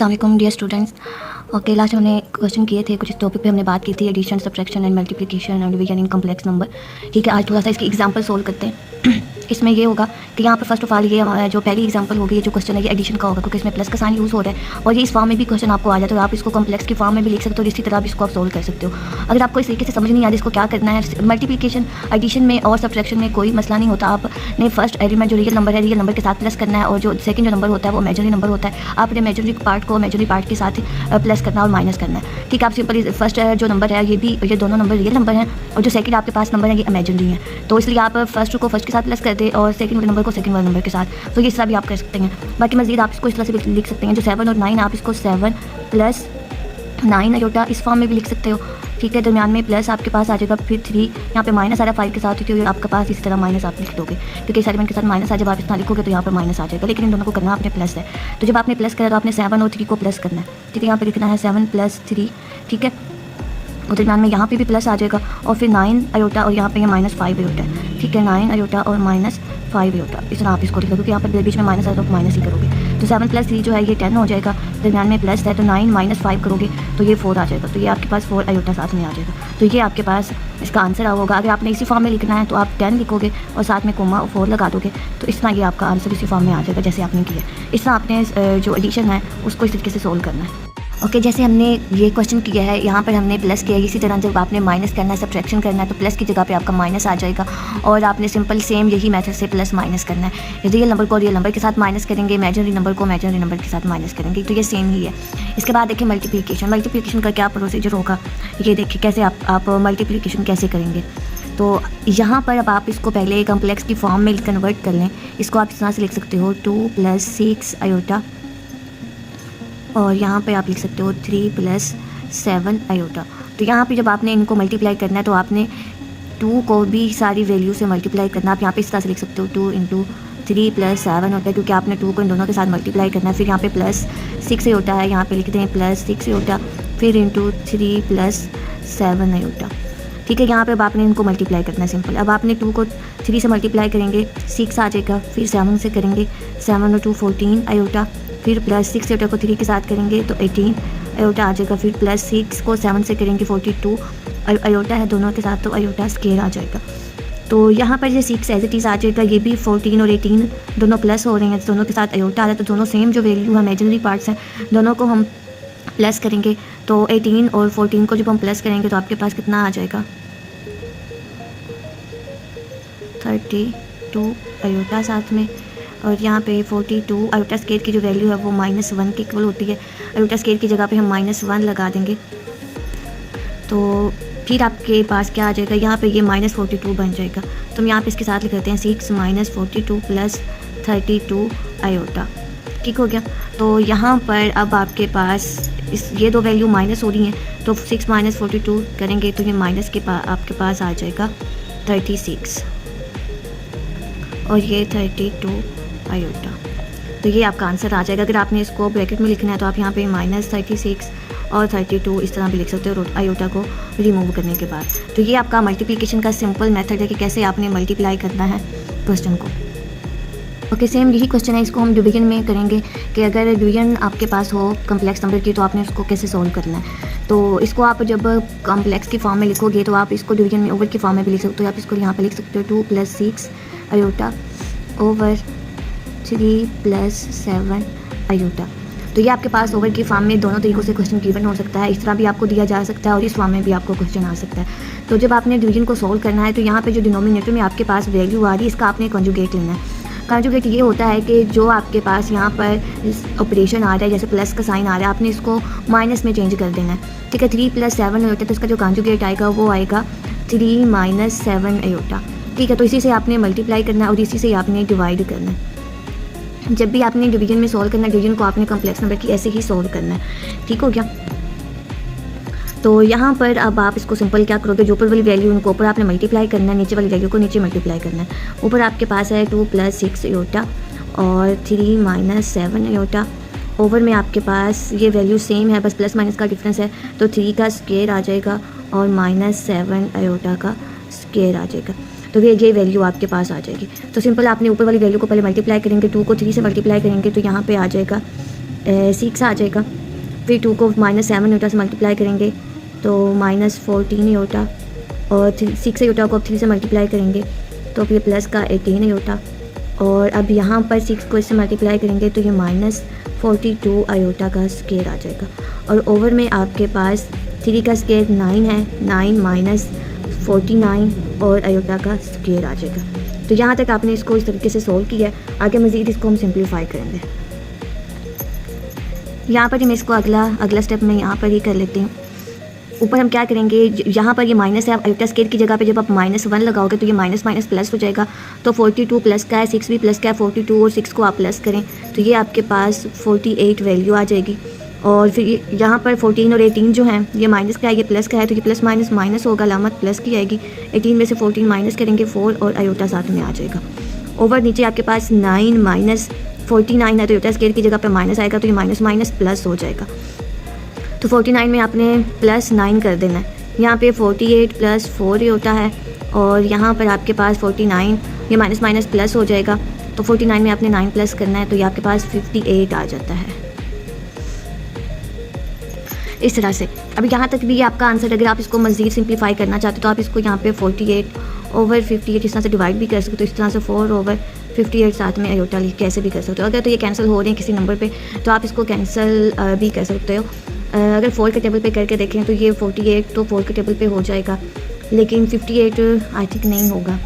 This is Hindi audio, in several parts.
अस्सलाम वालेकुम डियर स्टूडेंट्स। ओके, लास्ट हमने क्वेश्चन किए थे, कुछ टॉपिक पे हमने बात की थी addition, subtraction and multiplication and division in complex number. ठीक है, आज थोड़ा सा इसकी एग्जांपल सोल्व करते हैं। इसमें ये होगा कि यहाँ पर फर्स्ट ऑफ ऑल ये जो पहली एग्जांपल होगी, ये जो क्वेश्चन है ये एडिशन का होगा, क्योंकि इसमें प्लस का साइन यूज़ हो रहा है और ये इस फॉर्म में भी क्वेश्चन आपको आ जाता है, तो आप इसको कम्प्लेक्स की फॉर्म में भी लिख सकते हो, इसी तरह आप इसको आप सोल्व कर सकते हो। अगर आपको इस तरीके से समझ नहीं आता इसको क्या करना है, मल्टीप्लिकेशन एडिशन में और सब्ट्रैक्शन में कोई मसला नहीं होता। आपने फर्स्ट एलिमेंट जो रियल नंबर है, रियल नंबर के साथ प्लस करना है, और जो सेकंड जो नंबर होता है वो इमेजिनरी नंबर होता है, आपने इमेजिनरी पार्ट को इमेजिनरी पार्ट के साथ प्लस करना और माइनस करना है। ठीक है, आप सिंपल फर्स्ट जो नंबर है ये दोनों नंबर रियल नंबर हैं, और जो सेकंड आपके पास नंबर है ये इमेजिनरी है, तो इसलिए आप फर्स्ट को फर्स्ट के साथ प्लस कर दे और सेकंड वाले नंबर को सेकंड वाले नंबर के साथ, तो ये इस तरह भी आप कर सकते हैं। बाकी मज़ीद आप इसको इस तरह से भी लिख सकते हैं, जो 7 और 9 आप इसको 7 + 9 अयोटा इस फॉर्म में भी लिख सकते हो। ठीक है, दरमियान में प्लस आपके पास आ जाएगा, फिर 3 यहाँ पे माइनस आ रहा है 5 के साथ, क्योंकि आपके पास इसी तरह माइनस आप लिख दोगे, क्योंकि इस एलिमेंट के साथ माइनस आ, जब आप इतना लिखोगे तो यहाँ पर माइनस आ जाएगा, लेकिन इन दोनों को करना आपने प्लस है। तो जब आपने प्लस करा तो आपने 7 और 3 को प्लस करना है। ठीक है, यहाँ पे लिखना है 7 + 3। ठीक है, और दरमियान में यहाँ पे भी प्लस आ जाएगा, और फिर 9 अयोटा और यहाँ पे ये -5 अयोटा है। ठीक है, 9 अयोटा और -5 अयोटा, इस तरह आप इसको लिखो, क्योंकि यहाँ पर बीच में माइनस है तो माइनस ही करोगे। तो 7 + 3 जो है ये 10 हो जाएगा, दरमियान में प्लस है तो 9 - 5 करोगे तो ये 4 आ जाएगा, तो ये आपके पास 4 अयोटा साथ में आ जाएगा। तो ये आपके पास इसका आंसर होगा। अगर आपने इसी फॉर्म में लिखना है तो आप 10 लिखोगे और साथ में कोमा और 4 लगा दोगे, तो इस तरह ये आपका आंसर इसी फॉर्म में आ जाएगा जैसे आपने किया। इस तरह आपने जो एडिशन है उसको इस तरीके से सोल्व करना है। ओके, जैसे हमने ये क्वेश्चन किया है, यहाँ पर हमने प्लस किया है, इसी तरह जब आपने माइनस करना है, सब्ट्रैक्शन करना है, तो प्लस की जगह पे आपका माइनस आ जाएगा, और आपने सिंपल सेम यही मेथड से प्लस माइनस करना है। रियल नंबर को रियल नंबर के साथ माइनस करेंगे, इमेजिनरी नंबर को इमेजिनरी नंबर के साथ माइनस करेंगे, तो ये सेम ही है। इसके बाद देखिए मल्टीप्लिकेशन का क्या प्रोसीजर होगा, ये देखिए कैसे आप मल्टीप्लिकेशन कैसे करेंगे। तो यहाँ पर अब आप इसको पहले कम्प्लेक्स की फॉर्म में कन्वर्ट कर लें। इसको आप इस तरह से लिख सकते हो 2 + 6 अयोटा, और यहाँ पे आप लिख सकते हो 3 + 7 अयोटा। तो यहाँ पे जब आपने इनको मल्टीप्लाई करना है तो आपने 2 को भी सारी वैल्यू से मल्टीप्लाई करना। आप यहाँ पे इस तरह से लिख सकते हो 2 × 3 + 7 होता है, क्योंकि आपने 2 को इन दोनों के साथ मल्टीप्लाई करना है। फिर यहाँ पे +6 अयोटा है, यहाँ पे लिखते हैं +6 अयोटा, फिर × 3 + 7 अयोटा। ठीक है, यहाँ पे अब आपने इनको मल्टीप्लाई करना है सिंपल। अब आपने 2 को 3 से मल्टीप्लाई करेंगे 6 आ जाएगा, फिर 7 से करेंगे 7 और 2 14 अयोटा, फिर +6 अयोटा को 3 के साथ करेंगे तो 18 अयोटा आ जाएगा, फिर +6 को 7 से करेंगे 42 अयोटा है दोनों के साथ, तो अयोटा स्क्वायर आ जाएगा। तो यहाँ पर ये 6 एज इट इज़ आ जाएगा, ये भी 14 और 18 दोनों प्लस हो रहे हैं, दोनों के साथ अयोटा आ रहा है, तो दोनों सेम जो वैल्यू है इमेजिनरी पार्ट्स हैं, दोनों को हम प्लस करेंगे। तो 18 और 14 को जब हम प्लस करेंगे तो आपके पास कितना आ जाएगा, 32 अयोटा साथ में, और यहाँ पे 42 अयोटा स्क्वायर की जो वैल्यू है वो -1 के इक्वल होती है। अयोटा स्क्वायर की जगह पे हम -1 लगा देंगे, तो फिर आपके पास क्या आ जाएगा, यहाँ पे ये -42 बन जाएगा। तो हम यहाँ पे इसके साथ लिख देते हैं 6 - 42 + 32 अयोटा। ठीक हो गया। तो यहाँ पर अब आपके पास ये दो वैल्यू माइनस हो रही हैं, तो 6 - 42 करेंगे तो ये माइनस के आपके पास आ जाएगा 36, और ये 32 अयोटा। तो ये आपका आंसर आ जाएगा। अगर आपने इसको ब्रैकेट में लिखना है तो आप यहाँ पे -36 और 32 इस तरह भी लिख सकते हो अयोटा को रिमूव करने के बाद। तो ये आपका मल्टीप्लिकेशन का सिंपल मेथड है कि कैसे आपने मल्टीप्लाई करना है क्वेश्चन को। ओके, सेम यही क्वेश्चन है, इसको हम डिवीजन में करेंगे कि अगर डिवीजन आपके पास हो कम्प्लेक्स नंबर की तो आपने उसको कैसे सोल्व करना है। तो इसको आप जब कम्प्लेक्स की फॉर्म में लिखोगे तो आप इसको डिवीजन में ओवर की फॉर्म में भी लिख सकते हो। आप इसको यहाँ पे लिख सकते हो 2 + 6 अयोटा ओवर 3 + 7 अयोटा। तो ये आपके पास ओवर की फॉर्म में दोनों तरीक़ों से क्वेश्चन गिवन हो सकता है, इस तरह भी आपको दिया जा सकता है और इस फॉर्म में भी आपको क्वेश्चन आ सकता है। तो जब आपने डिवीजन को सोल्व करना है तो यहाँ पे जो डिनोमिनेटर में आपके पास वैल्यू आ रही है इसका आपने कॉन्जुगेट लेना है। कॉन्जुगेट ये होता है कि जो आपके पास यहाँ पर ऑपरेशन आ रहा है, जैसे प्लस का साइन आ रहा है, आपने इसको माइनस में चेंज कर देना है। ठीक है, 3 + 7 अयोटा, तो इसका जो कॉन्जुगेट आएगा वो आएगा 3 - 7 अयोटा। ठीक है, तो इसी से आपने मल्टीप्लाई करना है और इसी से आपने डिवाइड करना है। जब भी आपने डिवीजन में सॉल्व करना है, डिवीजन को आपने कम्प्लेक्स नंबर की ऐसे ही सॉल्व करना है। ठीक हो गया। तो यहाँ पर अब आप इसको सिंपल क्या करोगे, जो ऊपर वाली वैल्यू उनको ऊपर आपने मल्टीप्लाई करना है, नीचे वाली वैल्यू को नीचे मल्टीप्लाई करना है। ऊपर आपके पास है 2 + 6 अयोटा और 3 - 7 अयोटा। ओवर में आपके पास ये वैल्यू सेम है, बस प्लस माइनस का डिफरेंस है, तो 3 का स्क्वायर आ जाएगा और -7 अयोटा का स्क्वायर आ जाएगा। तो ये वैल्यू आपके पास आ जाएगी। तो सिंपल आपने ऊपर वाली वैल्यू को पहले मल्टीप्लाई करेंगे, 2 को 3 से मल्टीप्लाई करेंगे तो यहाँ पे आ जाएगा 6 आ जाएगा। फिर 2 को -7 आयोटा से मल्टीप्लाई करेंगे तो -14 आयोटा, और 6 आयोटा को अब 3 से मल्टीप्लाई करेंगे तो फिर प्लस का 18 आयोटा, और अब यहाँ पर 6 को इससे मल्टीप्लाई करेंगे तो ये -42 आयोटा का स्क्वायर आ जाएगा। और ओवर में आपके पास 3 का स्क्वायर 9 है, 9 - 49 और आयोटा का स्क्वायर आ जाएगा। तो यहाँ तक आपने इसको इस तरीके से सोल्व किया है। आगे मज़ीद इसको हम सिंप्लीफाई करेंगे। यहाँ पर ही मैं इसको अगला स्टेप मैं यहाँ पर ही कर लेती हूँ। ऊपर हम क्या करेंगे, यहाँ पर ये माइनस है, आयोटा स्क्वायर की जगह पे जब आप -1 लगाओगे तो ये माइनस माइनस प्लस हो जाएगा। तो 42 प्लस का है, 6 भी प्लस का है, 42 और 6 को आप प्लस करें तो ये आपके पास 48 वैल्यू आ जाएगी। और फिर यहाँ पर 14 और 18 जो हैं ये माइनस का है, ये प्लस का है, तो ये प्लस माइनस माइनस होगा, अलामत प्लस की आएगी। 18 में से 14 माइनस करेंगे 4 और आयोटा साथ में आ जाएगा। ओवर नीचे आपके पास 9 - 49 है, तो आयोटा स्क्वायर की जगह पर माइनस आएगा तो ये माइनस माइनस प्लस हो जाएगा। तो 49 में आपने +9 कर देना है। यहाँ पे 48 + 4 होता है, और यहाँ पर आपके पास 49, ये माइनस माइनस प्लस हो जाएगा। तो 49 में आपने 9 प्लस करना है तो ये आपके पास 58 आ जाता है। इस तरह से अब यहाँ तक भी ये आपका आंसर। अगर आप इसको मज़ीद सिंप्लीफाई करना चाहते हो तो आप इसको यहाँ पे 48/58 इस तरह से डिवाइड भी कर सकते हो, इस तरह से 4/58 साथ में आयोटा लिख के ऐसे भी कर सकते हो। अगर तो ये कैंसिल हो रहे हैं किसी नंबर पे तो आप इसको कैंसिल भी कर सकते हो। अगर 4 के टेबल पे करके देखें तो ये 48 तो 4 के टेबल पे हो जाएगा, लेकिन 58 आई थिंक नहीं होगा।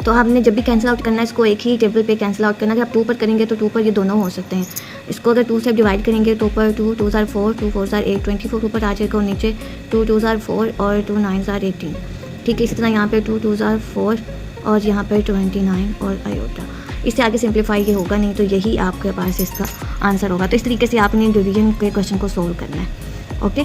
तो आपने जब भी कैंसिल आउट करना है इसको एक ही टेबल पे कैंसिल आउट करना है। अगर आप 2 पर करेंगे तो 2 पर ये दोनों हो सकते हैं। इसको अगर 2 से डिवाइड करेंगे तो ऊपर 2 2 ज़ार 4, 2 4 ज़ार 8, 24 ऊपर आ जाएगा, और नीचे 2 2 ज़ार 4 और 2 9 ज़ार 18। ठीक है, इसी तरह यहाँ पे 2 2 ज़ार 4 और यहाँ पर 29 और आयोटा। इससे आगे सिंप्लीफाई ये होगा नहीं, तो यही आपके पास इसका आंसर होगा। तो इस तरीके से आपने डिवीजन के क्वेश्चन को सोल्व करना है। ओके,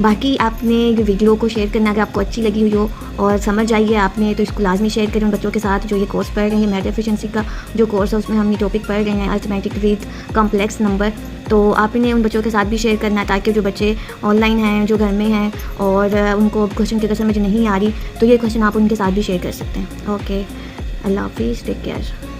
बाकी आपने ये वीडियो को शेयर करना, अगर आपको अच्छी लगी हुई हो और समझ आई है आपने तो इसको लाजमी शेयर करें उन बच्चों के साथ जो ये कोर्स पढ़ रहे हैं। मैथ एफिशिएंसी का जो कोर्स है उसमें हम ये टॉपिक पढ़ रहे हैं, अरिथमेटिक विद कॉम्प्लेक्स नंबर। तो आपने उन बच्चों के साथ भी शेयर करना है ताकि जो बच्चे ऑनलाइन हैं, जो घर में हैं और उनको क्वेश्चन की समझ नहीं आ रही, तो ये क्वेश्चन आप उनके साथ भी शेयर कर सकते हैं। ओके, अल्लाह हाफिज़, टेक केयर।